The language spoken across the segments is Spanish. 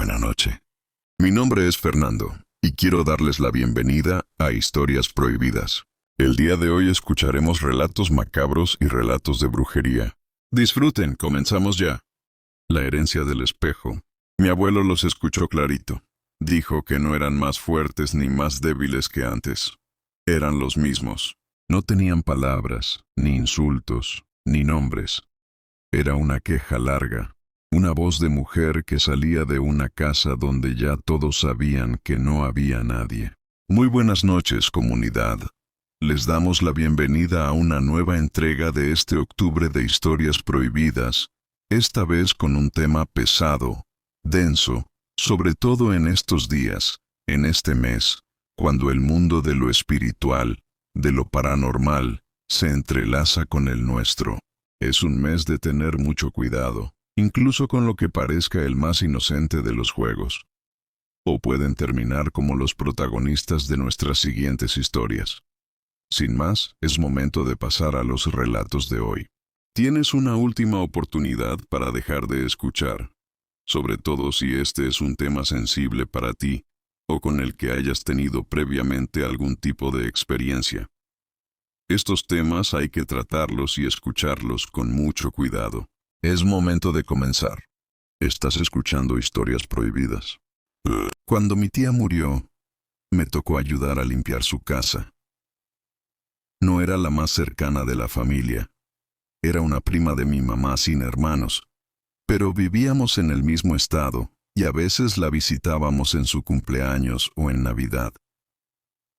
buena noche. Mi nombre es Fernando, y quiero darles la bienvenida a Historias Prohibidas. El día de hoy escucharemos relatos macabros y relatos de brujería. Disfruten, comenzamos ya. La herencia del espejo. Mi abuelo los escuchó clarito. Dijo que no eran más fuertes ni más débiles que antes. Eran los mismos. No tenían palabras, ni insultos, ni nombres. Era una queja larga. Una voz de mujer que salía de una casa donde ya todos sabían que no había nadie. Muy buenas noches, comunidad. Les damos la bienvenida a una nueva entrega de este octubre de Historias Prohibidas, esta vez con un tema pesado, denso, sobre todo en estos días, en este mes, cuando el mundo de lo espiritual, de lo paranormal, se entrelaza con el nuestro. Es un mes de tener mucho cuidado, incluso con lo que parezca el más inocente de los juegos. O pueden terminar como los protagonistas de nuestras siguientes historias. Sin más, es momento de pasar a los relatos de hoy. Tienes una última oportunidad para dejar de escuchar, sobre todo si este es un tema sensible para ti, o con el que hayas tenido previamente algún tipo de experiencia. Estos temas hay que tratarlos y escucharlos con mucho cuidado. Es momento de comenzar. Estás escuchando Historias Prohibidas. Cuando mi tía murió, me tocó ayudar a limpiar su casa. No era la más cercana de la familia. Era una prima de mi mamá sin hermanos, pero vivíamos en el mismo estado y a veces la visitábamos en su cumpleaños o en Navidad.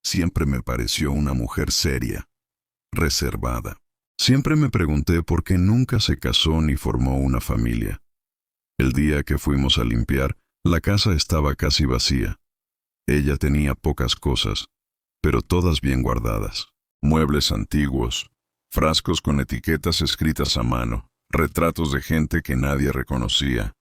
Siempre me pareció una mujer seria, reservada. Siempre me pregunté por qué nunca se casó ni formó una familia. El día que fuimos a limpiar, la casa estaba casi vacía. Ella tenía pocas cosas, pero todas bien guardadas. Muebles antiguos, frascos con etiquetas escritas a mano, retratos de gente que nadie reconocía.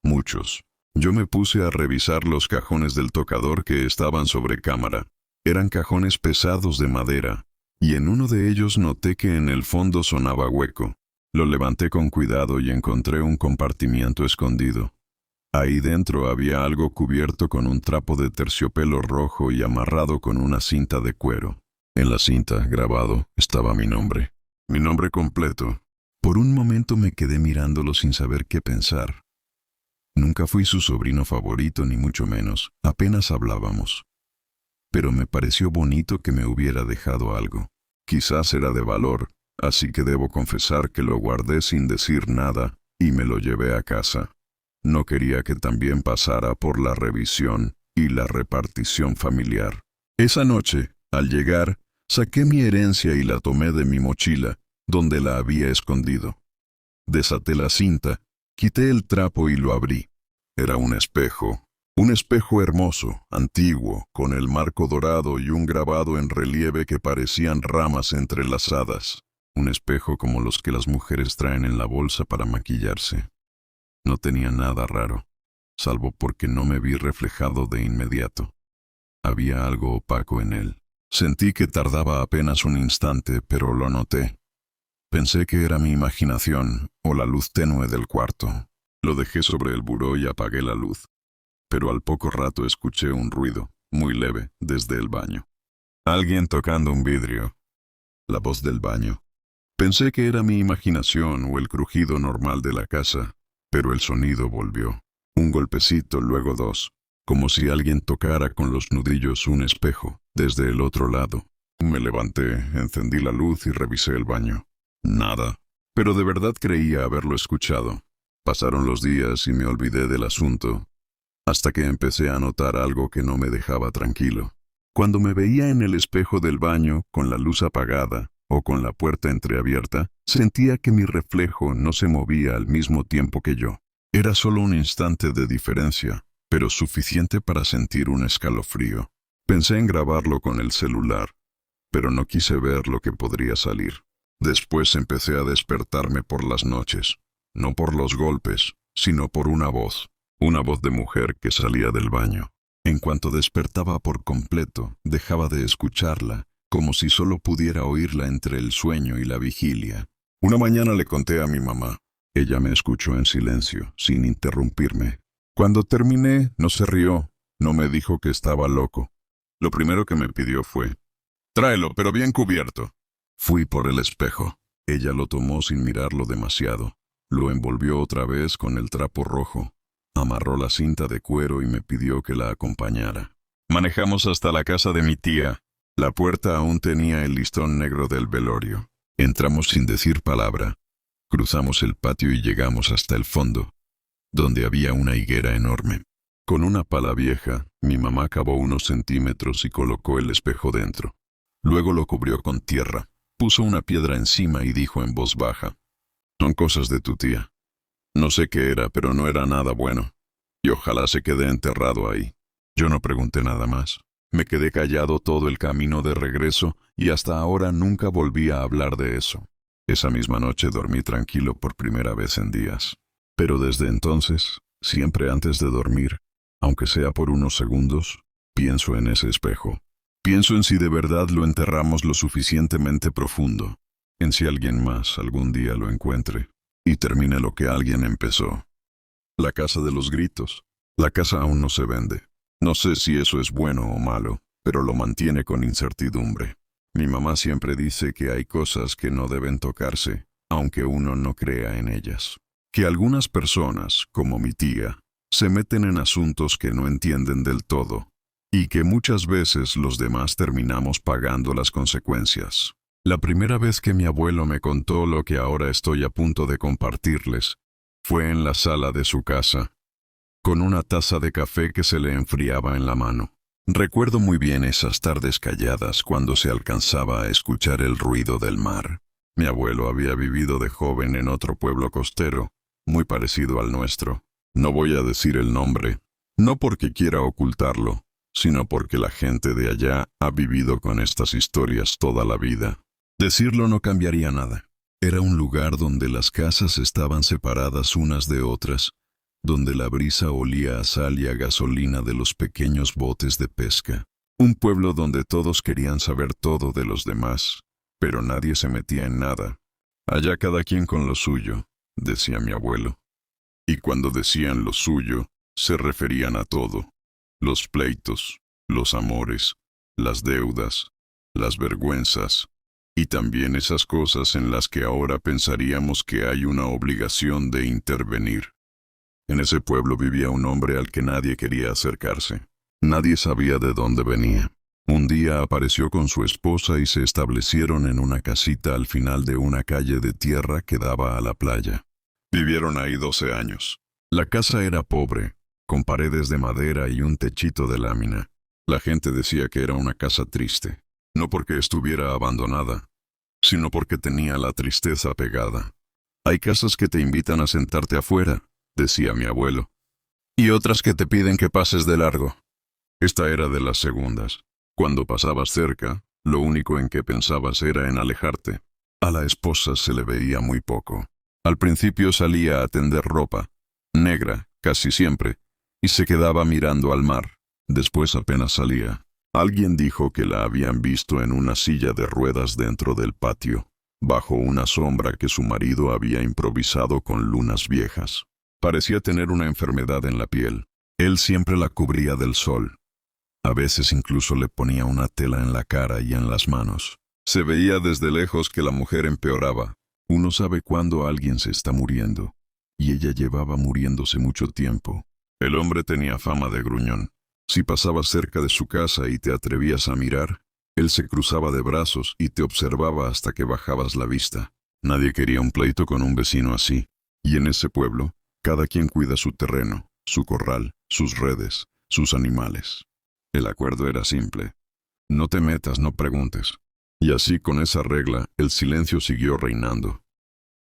Muchos. Yo me puse a revisar los cajones del tocador que estaban sobre cámara. Eran cajones pesados de madera, y en uno de ellos noté que en el fondo sonaba hueco. Lo levanté con cuidado y encontré un compartimiento escondido. Ahí dentro había algo cubierto con un trapo de terciopelo rojo y amarrado con una cinta de cuero. En la cinta, grabado, estaba mi nombre completo. Por un momento me quedé mirándolo sin saber qué pensar. Nunca fui su sobrino favorito, ni mucho menos, apenas hablábamos. Pero me pareció bonito que me hubiera dejado algo. Quizás era de valor, así que debo confesar que lo guardé sin decir nada y me lo llevé a casa. No quería que también pasara por la revisión y la repartición familiar. Esa noche, al llegar, saqué mi herencia y la tomé de mi mochila, donde la había escondido. Desaté la cinta, quité el trapo y lo abrí. Era un espejo hermoso, antiguo, con el marco dorado y un grabado en relieve que parecían ramas entrelazadas. Un espejo como los que las mujeres traen en la bolsa para maquillarse. No tenía nada raro, salvo porque no me vi reflejado de inmediato. Había algo opaco en él. Sentí que tardaba apenas un instante, pero lo noté. Pensé que era mi imaginación o la luz tenue del cuarto. Lo dejé sobre el buró y apagué la luz. Pero al poco rato escuché un ruido, muy leve, desde el baño. Alguien tocando un vidrio. La voz del baño. Pensé que era mi imaginación o el crujido normal de la casa, pero el sonido volvió. Un golpecito, luego dos, como si alguien tocara con los nudillos un espejo, desde el otro lado. Me levanté, encendí la luz y revisé el baño. Nada, pero de verdad creía haberlo escuchado. Pasaron los días y me olvidé del asunto, hasta que empecé a notar algo que no me dejaba tranquilo. Cuando me veía en el espejo del baño, con la luz apagada, o con la puerta entreabierta, sentía que mi reflejo no se movía al mismo tiempo que yo. Era solo un instante de diferencia, pero suficiente para sentir un escalofrío. Pensé en grabarlo con el celular, pero no quise ver lo que podría salir. Después empecé a despertarme por las noches, no por los golpes, sino por una voz de mujer que salía del baño. En cuanto despertaba por completo, dejaba de escucharla, como si solo pudiera oírla entre el sueño y la vigilia. Una mañana le conté a mi mamá. Ella me escuchó en silencio, sin interrumpirme. Cuando terminé, no se rió, no me dijo que estaba loco. Lo primero que me pidió fue, tráelo, pero bien cubierto. Fui por el espejo. Ella lo tomó sin mirarlo demasiado. Lo envolvió otra vez con el trapo rojo. Amarró la cinta de cuero y me pidió que la acompañara. Manejamos hasta la casa de mi tía. La puerta aún tenía el listón negro del velorio. Entramos sin decir palabra. Cruzamos el patio y llegamos hasta el fondo, donde había una higuera enorme. Con una pala vieja, mi mamá cavó unos centímetros y colocó el espejo dentro. Luego lo cubrió con tierra. Puso una piedra encima y dijo en voz baja, «Son cosas de tu tía. No sé qué era, pero no era nada bueno. Y ojalá se quede enterrado ahí». Yo no pregunté nada más. Me quedé callado todo el camino de regreso y hasta ahora nunca volví a hablar de eso. Esa misma noche dormí tranquilo por primera vez en días. Pero desde entonces, siempre antes de dormir, aunque sea por unos segundos, pienso en ese espejo. Pienso en si de verdad lo enterramos lo suficientemente profundo, en si alguien más algún día lo encuentre y termine lo que alguien empezó. La casa de los gritos. La casa aún no se vende. No sé si eso es bueno o malo, pero lo mantiene con incertidumbre. Mi mamá siempre dice que hay cosas que no deben tocarse, aunque uno no crea en ellas. Que algunas personas, como mi tía, se meten en asuntos que no entienden del todo, y que muchas veces los demás terminamos pagando las consecuencias. La primera vez que mi abuelo me contó lo que ahora estoy a punto de compartirles, fue en la sala de su casa, con una taza de café que se le enfriaba en la mano. Recuerdo muy bien esas tardes calladas cuando se alcanzaba a escuchar el ruido del mar. Mi abuelo había vivido de joven en otro pueblo costero, muy parecido al nuestro. No voy a decir el nombre, no porque quiera ocultarlo, sino porque la gente de allá ha vivido con estas historias toda la vida. Decirlo no cambiaría nada. Era un lugar donde las casas estaban separadas unas de otras, donde la brisa olía a sal y a gasolina de los pequeños botes de pesca. Un pueblo donde todos querían saber todo de los demás, pero nadie se metía en nada. Allá cada quien con lo suyo, decía mi abuelo. Y cuando decían lo suyo, se referían a todo. Los pleitos, los amores, las deudas, las vergüenzas, y también esas cosas en las que ahora pensaríamos que hay una obligación de intervenir. En ese pueblo vivía un hombre al que nadie quería acercarse. Nadie sabía de dónde venía. Un día apareció con su esposa y se establecieron en una casita al final de una calle de tierra que daba a la playa. Vivieron ahí 12 años. La casa era pobre, con paredes de madera y un techito de lámina. La gente decía que era una casa triste, no porque estuviera abandonada, sino porque tenía la tristeza pegada. Hay casas que te invitan a sentarte afuera, decía mi abuelo, y otras que te piden que pases de largo. Esta era de las segundas. Cuando pasabas cerca, lo único en que pensabas era en alejarte. A la esposa se le veía muy poco. Al principio salía a tender ropa, negra, casi siempre, y se quedaba mirando al mar. Después apenas salía. Alguien dijo que la habían visto en una silla de ruedas dentro del patio, bajo una sombra que su marido había improvisado con lunas viejas. Parecía tener una enfermedad en la piel. Él siempre la cubría del sol. A veces incluso le ponía una tela en la cara y en las manos. Se veía desde lejos que la mujer empeoraba. Uno sabe cuándo alguien se está muriendo, y ella llevaba muriéndose mucho tiempo. El hombre tenía fama de gruñón. Si pasabas cerca de su casa y te atrevías a mirar, él se cruzaba de brazos y te observaba hasta que bajabas la vista. Nadie quería un pleito con un vecino así. Y en ese pueblo, cada quien cuida su terreno, su corral, sus redes, sus animales. El acuerdo era simple. No te metas, no preguntes. Y así con esa regla, el silencio siguió reinando.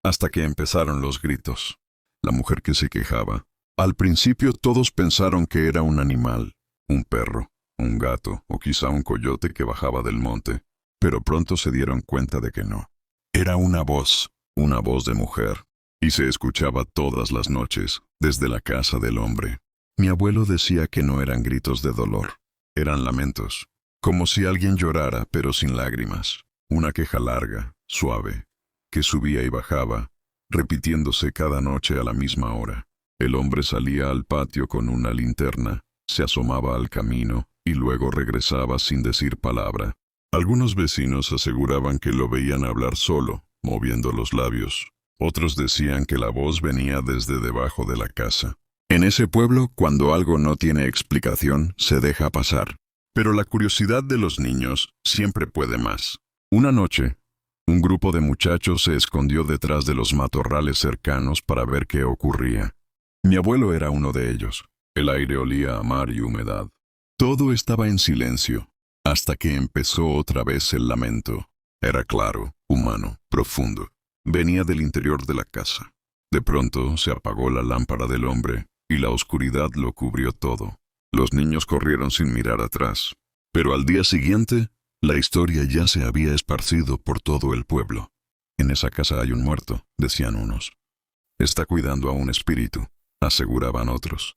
Hasta que empezaron los gritos. La mujer que se quejaba. Al principio todos pensaron que era un animal, un perro, un gato o quizá un coyote que bajaba del monte, pero pronto se dieron cuenta de que no. Era una voz de mujer, y se escuchaba todas las noches, desde la casa del hombre. Mi abuelo decía que no eran gritos de dolor, eran lamentos, como si alguien llorara pero sin lágrimas, una queja larga, suave, que subía y bajaba, repitiéndose cada noche a la misma hora. El hombre salía al patio con una linterna, se asomaba al camino y luego regresaba sin decir palabra. Algunos vecinos aseguraban que lo veían hablar solo, moviendo los labios. Otros decían que la voz venía desde debajo de la casa. En ese pueblo, cuando algo no tiene explicación, se deja pasar. Pero la curiosidad de los niños siempre puede más. Una noche, un grupo de muchachos se escondió detrás de los matorrales cercanos para ver qué ocurría. Mi abuelo era uno de ellos. El aire olía a mar y humedad. Todo estaba en silencio, hasta que empezó otra vez el lamento. Era claro, humano, profundo. Venía del interior de la casa. De pronto se apagó la lámpara del hombre y la oscuridad lo cubrió todo. Los niños corrieron sin mirar atrás. Pero al día siguiente, la historia ya se había esparcido por todo el pueblo. En esa casa hay un muerto, decían unos. Está cuidando a un espíritu, aseguraban otros.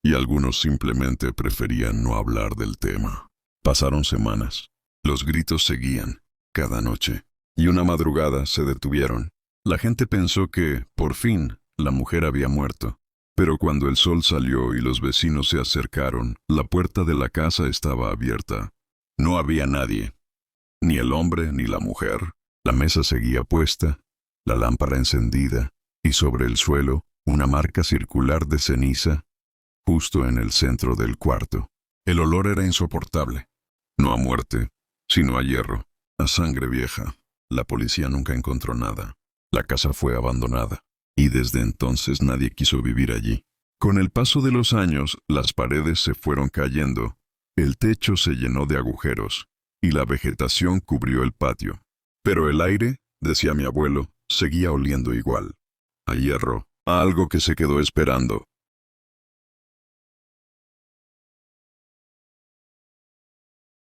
Y algunos simplemente preferían no hablar del tema. Pasaron semanas. Los gritos seguían, cada noche. Y una madrugada se detuvieron. La gente pensó que, por fin, la mujer había muerto. Pero cuando el sol salió y los vecinos se acercaron, la puerta de la casa estaba abierta. No había nadie. Ni el hombre ni la mujer. La mesa seguía puesta, la lámpara encendida, y sobre el suelo, una marca circular de ceniza, justo en el centro del cuarto. El olor era insoportable. No a muerte, sino a hierro, a sangre vieja. La policía nunca encontró nada. La casa fue abandonada, y desde entonces nadie quiso vivir allí. Con el paso de los años, las paredes se fueron cayendo, el techo se llenó de agujeros, y la vegetación cubrió el patio. Pero el aire, decía mi abuelo, seguía oliendo igual. A hierro, a algo que se quedó esperando,